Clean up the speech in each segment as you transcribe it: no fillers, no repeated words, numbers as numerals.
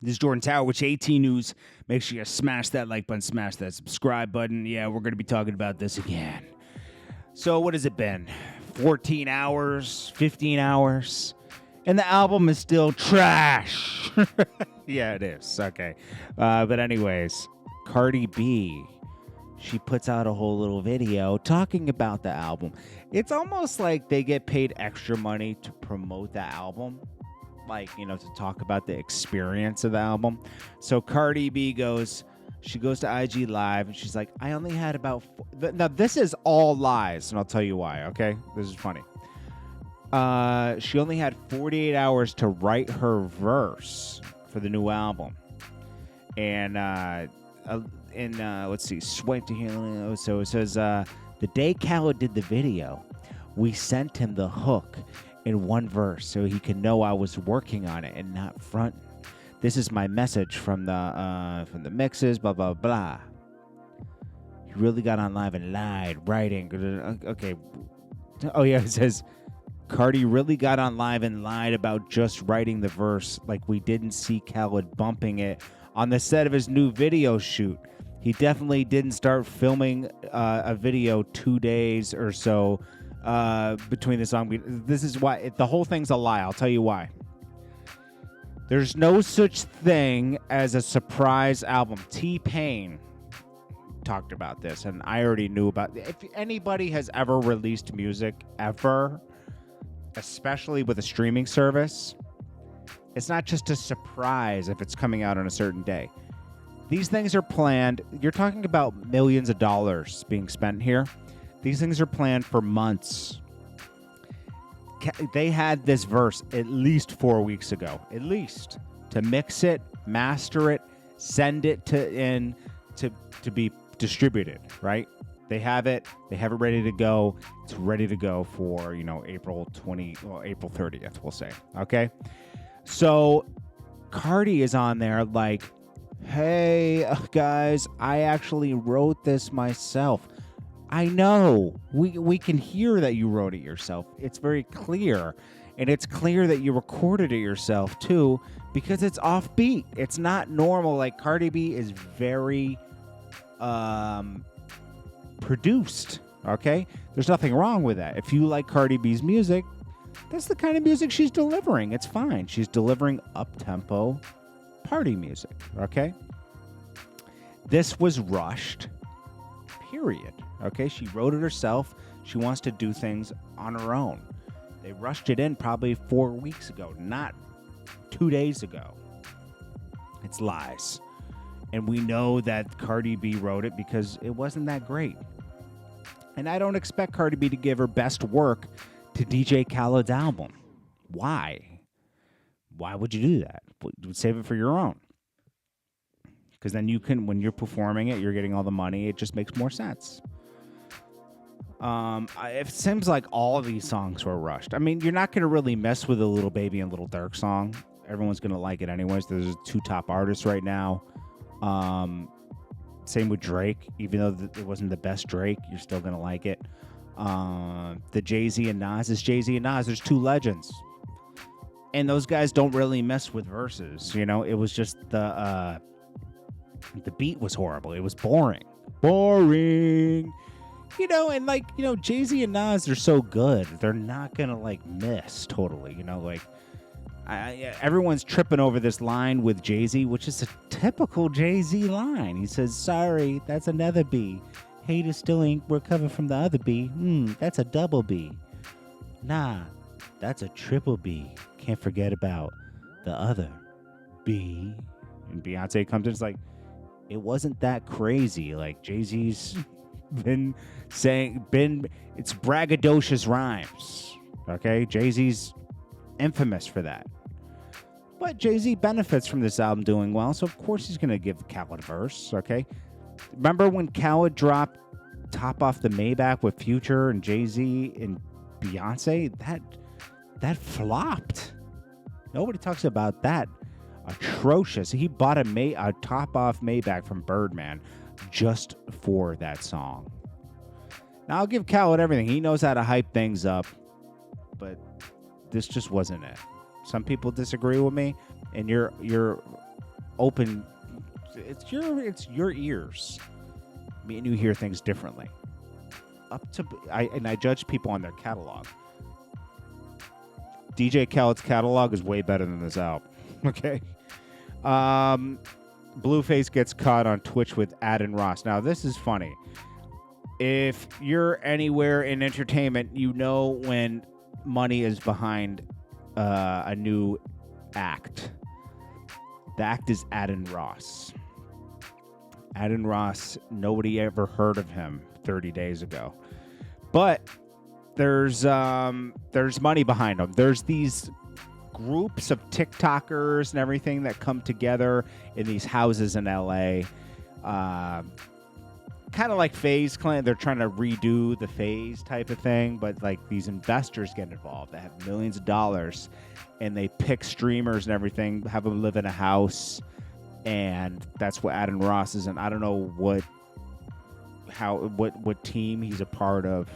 This is Jordan Tower with AT News. Make sure you smash that like button, smash that subscribe button. Yeah, we're going to be talking about this again. So what has it been? 14 hours, 15 hours, and the album is still trash. Yeah, it is. Okay. But anyways, Cardi B, she puts out a whole little video talking about the album. It's almost like they get paid extra money to promote the album. Like, you know, to talk about the experience of the album. So Cardi B goes to IG Live and she's like, I only had about now this is all lies, and I'll tell you why, okay? This is funny. She only had 48 hours to write her verse for the new album. And let's see, swipe to here. So it says, the day Khaled did the video, we sent him the hook in one verse so he could know I was working on it and not front. This is my message from the mixes, blah blah blah. He really got on live and lied, writing. Okay. Oh yeah, it says Cardi really got on live and lied about just writing the verse, like we didn't see Khaled bumping it on the set of his new video shoot. He definitely didn't start filming a video 2 days or so between the song. This is why the whole thing's a lie. I'll tell you why. There's no such thing as a surprise album. T-Pain talked about this, and I already knew about it. If anybody has ever released music ever, especially with a streaming service, it's not just a surprise if it's coming out on a certain day. These things are planned. You're talking about millions of dollars being spent here. These things are planned for months. They had this verse at least 4 weeks ago, at least, to mix it, master it, send it to be distributed, right? They have it ready to go. It's ready to go for, April 30th, we'll say. Okay? So Cardi is on there like, hey, guys, I actually wrote this myself. I know. We can hear that you wrote it yourself. It's very clear. And it's clear that you recorded it yourself, too, because it's offbeat. It's not normal. Like, Cardi B is very produced, okay? There's nothing wrong with that. If you like Cardi B's music, that's the kind of music she's delivering. It's fine. She's delivering up-tempo party music, okay? This was rushed, period. Okay, she wrote it herself. She wants to do things on her own. They rushed it in probably 4 weeks ago, not 2 days ago. It's lies. And we know that Cardi B wrote it because it wasn't that great. And I don't expect Cardi B to give her best work to DJ Khaled's album. Why? Why would you do that? Save it for your own. Because then you can, when you're performing it, you're getting all the money. It just makes more sense. It seems like all of these songs were rushed. I mean, you're not going to really mess with a Little Baby and Little Durk song. Everyone's going to like it anyways. There's 2 top artists right now. Same with Drake. Even though it wasn't the best Drake, you're still going to like it. The Jay-Z and Nas is Jay-Z and Nas. There's 2 legends. And those guys don't really mess with verses. It was just the beat was horrible. It was boring. Boring. And Jay-Z and Nas are so good. They're not going to miss totally. Everyone's tripping over this line with Jay-Z, which is a typical Jay-Z line. He says, sorry, that's another B. Haters still ain't recovered from the other B. That's a double B. Nah, that's a triple B. Can't forget about the other B. And Beyonce comes in, it's like, it wasn't that crazy. Like, Jay-Z's been it's braggadocious rhymes. Okay? Jay-Z's infamous for that. But Jay-Z benefits from this album doing well, so of course he's going to give Khaled a verse, okay? Remember when Khaled dropped Top Off the Maybach with Future and Jay-Z and Beyonce? That flopped. Nobody talks about that. Atrocious. He bought a Top Off Maybach from Birdman just for that song. Now, I'll give Khaled everything. He knows how to hype things up, but this just wasn't it. Some people disagree with me, and you're open. It's your ears. Me and you hear things differently. I judge people on their catalog. DJ Khaled's catalog is way better than this album. Okay. Blueface gets caught on Twitch with Adin Ross. Now, this is funny. If you're anywhere in entertainment, you know when money is behind a new act. The act is Adin Ross. Adin Ross, nobody ever heard of him 30 days ago. But there's money behind him. There's these groups of TikTokers and everything that come together in these houses in LA. Kind of like FaZe Clan. They're trying to redo the FaZe type of thing, but like these investors get involved. They have millions of dollars, and they pick streamers and everything, have them live in a house, and that's what Adin Ross is in. I don't know what team he's a part of.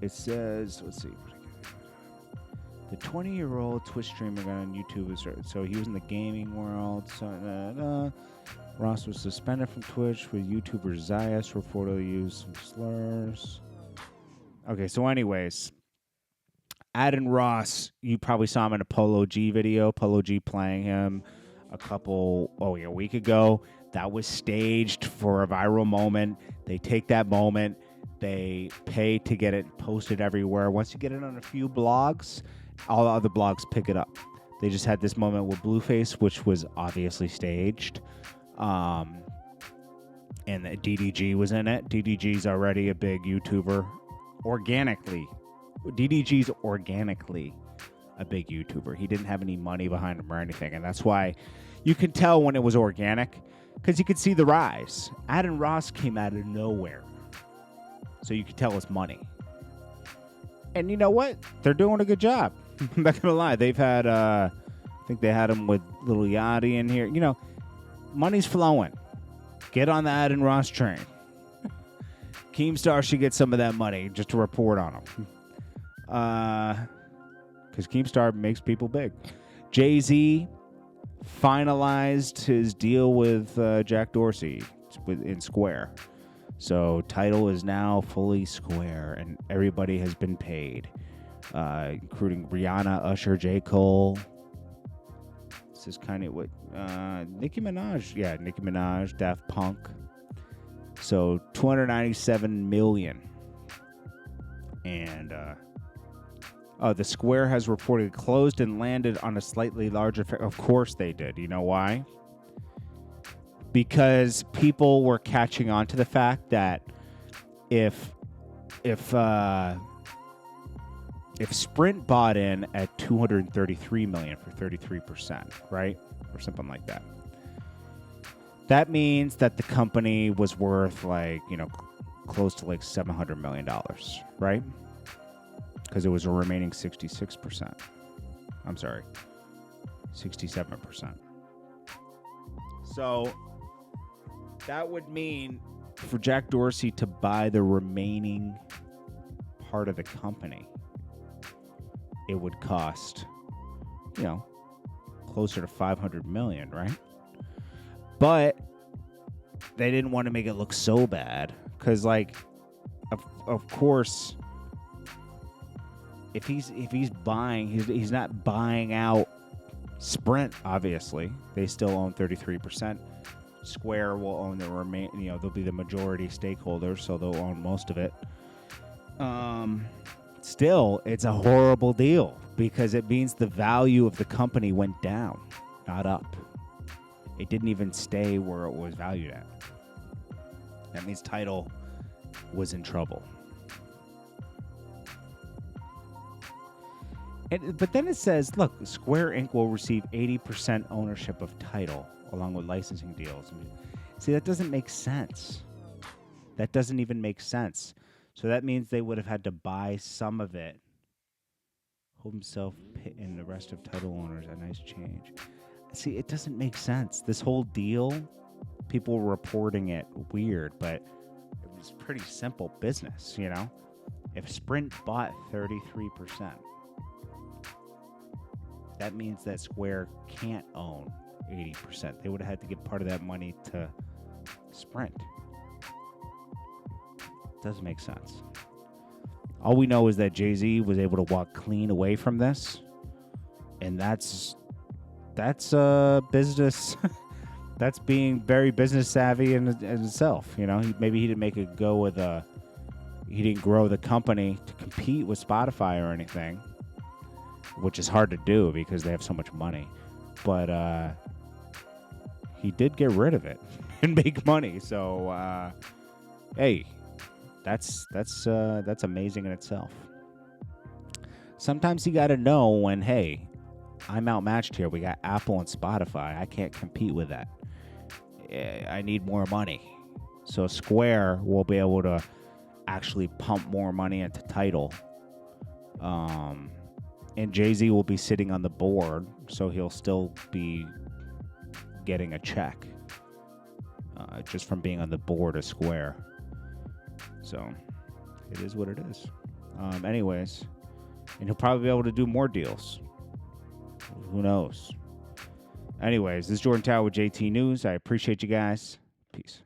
It says, let's see. The 20-year-old Twitch streamer got on YouTube. So he was in the gaming world. Ross was suspended from Twitch with YouTuber Zayas for photo use some slurs. Okay, so anyways, Adin Ross, you probably saw him in a Polo G video. Polo G playing him a week ago. That was staged for a viral moment. They take that moment. They pay to get it posted everywhere. Once you get it on a few blogs, all the other blogs pick it up. They just had this moment with Blueface, which was obviously staged. And the DDG was in it. DDG's already a big YouTuber. DDG's organically a big YouTuber. He didn't have any money behind him or anything. And that's why you can tell when it was organic, because you could see the rise. Adin Ross came out of nowhere. So you could tell it's money. And you know what? They're doing a good job. I'm not going to lie. They've had, I think they had him with Lil Yachty in here. You know, money's flowing. Get on the Adin Ross train. Keemstar should get some of that money just to report on him. Because Keemstar makes people big. Jay-Z finalized his deal with Jack Dorsey in Square. So Tidal is now fully Square, and everybody has been paid, including Rihanna, Usher, J. Cole. This is kind of what Nicki Minaj, Daft Punk. So $297 million, and the Square has reported closed and landed on a slightly larger. Of course they did. You know why? Because people were catching on to the fact that if Sprint bought in at $233 million for 33%, right, or something like that, that means that the company was worth close to $700 million, right? Because it was a remaining 66%. I'm sorry, 67%. So that would mean for Jack Dorsey to buy the remaining part of the company, it would cost, closer to $500 million, right? But they didn't want to make it look so bad because, of course, if he's buying, he's not buying out Sprint. Obviously, they still own 33%. Square will own the remaining. They'll be the majority stakeholders, so they'll own most of it. Still, it's a horrible deal because it means the value of the company went down, not up. It didn't even stay where it was valued at. That means Tidal was in trouble. But then it says, look, Square Inc. will receive 80% ownership of Tidal along with licensing deals. See, that doesn't make sense. That doesn't even make sense. So that means they would have had to buy some of it. Himself and the rest of Tidal owners, a nice change. See, it doesn't make sense. This whole deal, people were reporting it weird, but it was pretty simple business, If Sprint bought 33%, that means that Square can't own 80%. They would have had to give part of that money to Sprint. Doesn't make sense. All we know is that Jay-Z was able to walk clean away from this, and that's business. That's being very business savvy in itself. You know, maybe he didn't make a go with he didn't grow the company to compete with Spotify or anything, which is hard to do because they have so much money. But he did get rid of it and make money. So hey, that's amazing in itself. Sometimes you got to know when, hey, I'm outmatched here. We got Apple and Spotify. I can't compete with that. I need more money. So Square will be able to actually pump more money into Tidal. And Jay-Z will be sitting on the board, so he'll still be getting a check just from being on the board of Square. So it is what it is. Anyways, and he'll probably be able to do more deals. Who knows? Anyways, this is Jordan Tower with JT News. I appreciate you guys. Peace.